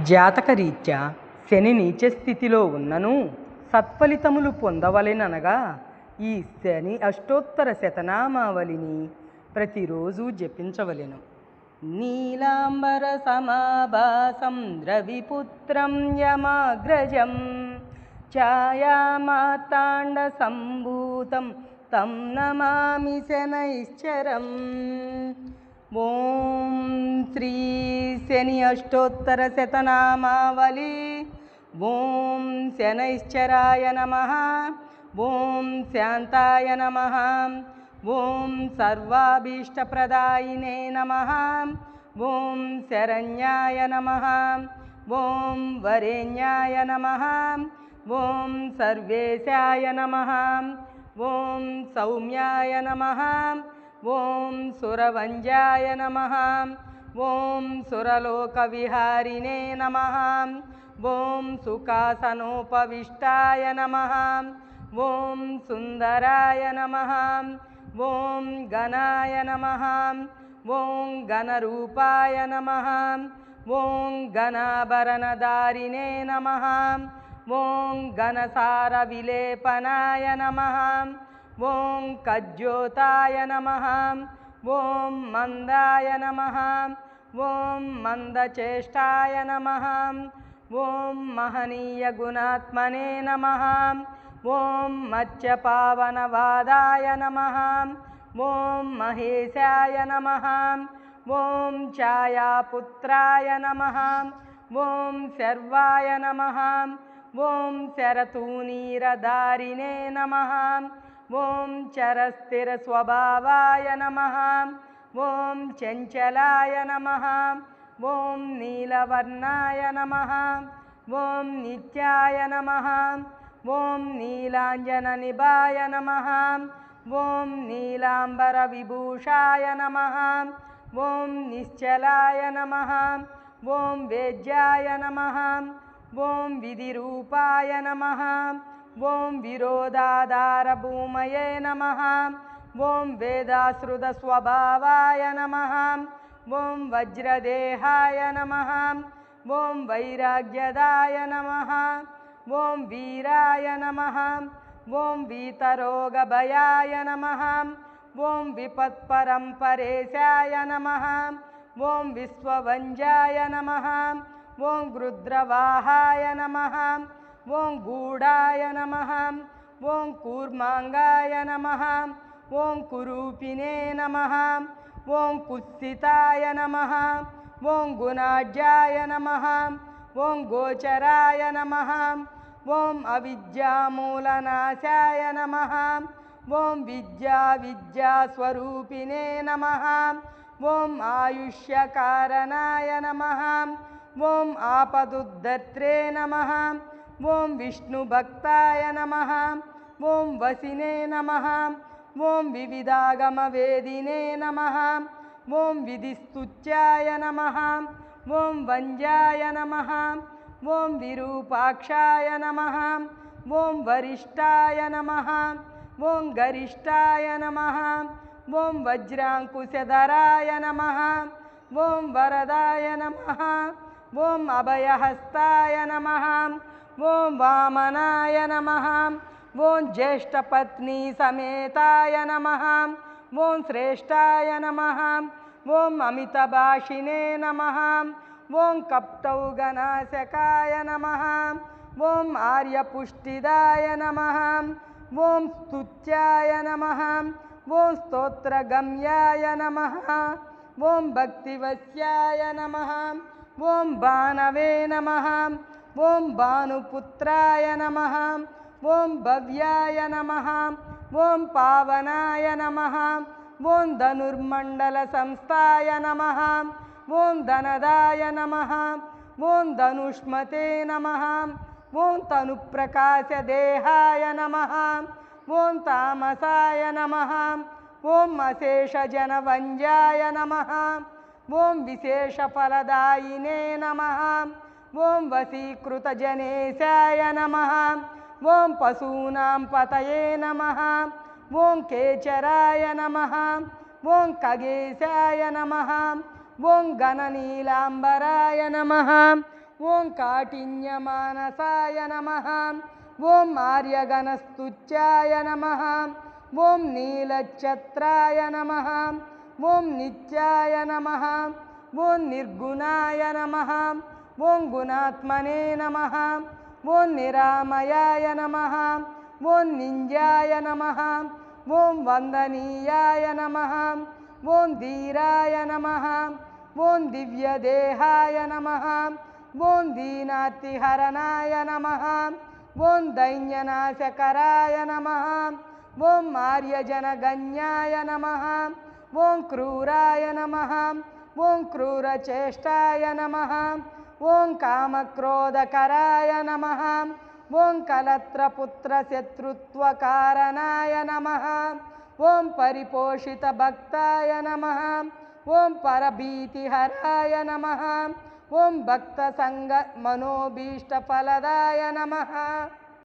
జాతకరీత్యా శని నీచ స్థితిలో ఉన్నను సత్ఫలితములు పొందవలెననగా ఈ శని అష్టోత్తర శతనామావళిని ప్రతిరోజు జపించవలెను. నీలాంబర సమాభాసం రవిపుత్రం యమాగ్రజం ఛాయామార్తాండ సంభూతం తం నమామి శనైశ్చరం. ఓం శ్రీ శని అష్టోత్తర శతనామావళి. ఓం శనైశ్చరాయ నమః. ఓం శాంతాయ నమః. ఓం సర్వాభీష్టప్రదాయినే నమః. ఓం శరణ్యాయ నమః. ఓం వరేణ్యాయ నమః. ఓం సర్వేశాయ నమః. ఓం సౌమ్యాయ నమః. ఓం సురవంజాయ నమః. ఓం సురలోకవిహారిణే నమః. ఓం సుఖాసనోపవిష్టాయ నమః. ఓం సుందరాయ నమః. ఓం గణాయ నమః. ఓం గణరూపాయ నమః. ఓం గణాభరణధారిణే నమః. ఓం గణసార విలేపనాయ నమః. ఓం కజ్యోతాయ నమః. ఓం మందాయ నమః. ఓం మందచేష్టాయ నమః. ఓం మహనీయ గుణాత్మనే నమః. ఓం మత్స్యపావనవాదాయ నమః. ఓం మహేశాయ నమః. ఓం ఛాయాపుత్రాయ నమః. ఓం శర్వాయ నమః. ఓం శరతూనీరధారిణే నమః. ఓం చరస్థిర స్వభావాయ నమః. ఓం చంచలాయ నమః. ఓం నీలవర్ణాయ నమః. ఓం నిత్యాయ నమః. ఓం నీలాంజన నిభాయ నమః. ఓం నీలాంబర విభూషాయ నమః. ఓం నిశ్చలాయ నమః. ఓం వేద్యాయ నమః. ఓం విధిరూపాయ నమః. ఓం విరోధాధార భూమయే నమః. ఓం వేదాశ్రుత స్వభావాయ నమః. ఓం వజ్రదేహాయ నమః. ఓం వైరాగ్యదాయ నమః. ఓం వీరాయ నమః. ఓం వీతరోగభయాయ నమః. ఓం విపత్పరంపరేశాయ నమః. ఓం విశ్వవంజాయ నమః. ఓం గృద్రవాహాయ నమః. ఓం గూఢాయ నమః. ఓం కూర్మాంగాయ నమః. ఓం కురూపిణే నమః. ఓం కుత్సితాయ నమః. ఓం గుణాఢ్యాయ నమః. ఓం గోచరాయ నమః. ఓం అవిద్యామూలనాశాయ నమః. ఓం విద్యాస్వరూపిణే నమః. ఓం ఆయుష్యకారణాయ నమః. ఓం ఆపదుద్ధత్రే నమః. ఓం విష్ణుభక్తాయ నమః. ఓం వసినే నమః. ఓం వివిధాగమవేదినే నమః. ఓం విధిస్తుత్యాయ నమః. ఓం వంజాయ నమః. ఓం విరూపాక్షాయ నమః. ఓం వరిష్టాయ నమః. ఓం గరిష్టాయ నమః. ఓం వజ్రాంకుశధరాయ నమః. ఓం వరదాయ నమః. ఓం అభయహస్తాయ నమః. ఓం వామనాయ నమః. ఓం జ్యేష్ఠపత్ని సమేతాయ నమః. ఓం శ్రేష్టాయ నమః. ఓం అమితభాషిణే నమః. ఓం కప్తౌగనాశకాయ నమః. ఓం ఆర్యపుష్టిదాయ నమః. ఓం స్తుత్యాయ నమః. ఓం స్తోత్రగమ్యాయ నమః. ఓం భక్తివశ్యాయ నమః. ఓం భానవే నమః. ఓం భానుపుత్రాయ నమః. ఓం భవ్యాయ నమః. ఓం పావనాయ నమః. ఓం ధనుర్మండల సంస్థాయ నమః. ఓం ధనదాయ నమః. ఓం ధనుష్మతే నమః. ఓం తనుప్రకాశదేహాయ నమః. ఓం తామసాయ నమః. ఓం అశేషజనవంజాయ నమః. ఓం విశేషఫలదాయినే నమః. ఓం వశీకృతజనేశాయ నమః. ఓం పశూనాం పతయే నమః. ఓం కేచరాయ నమః. ఓం ఖగేశాయ నమః. ఓం గణనీలాంబరాయ నమః. ఓం కాఠిన్యమానసాయ నమః ఓం ఆర్యగణస్తుత్యాయ నమః ఓం నీలఛత్రాయ నమః ఓం నిత్యాయ నమః ఓం నిర్గుణాయ నమః ఓం గుణాత్మనే నమః ఓం నిరామయాయ నమః ఓం నింజాయ నమః ఓం వందనీయాయ నమః ఓం ధీరాయ నమః ఓం దివ్యదేహాయ నమః ఓం దీనార్తిహరణాయ నమః ఓం దైన్యనాశకరాయ నమః ఓం ఆర్యజనగణ్యాయ నమః ఓం క్రూరాయ నమః ఓం క్రూరచేష్టాయ నమః ఓం కామక్రోధకరాయ నమః ఓం కలత్రపుత్రశత్రుత్వకారణాయ నమః ఓం పరిపోషితభక్తాయ నమః ఓం పరభీతిహరాయ నమః ఓం భక్తసంగ మనోభీష్టఫలదాయ నమః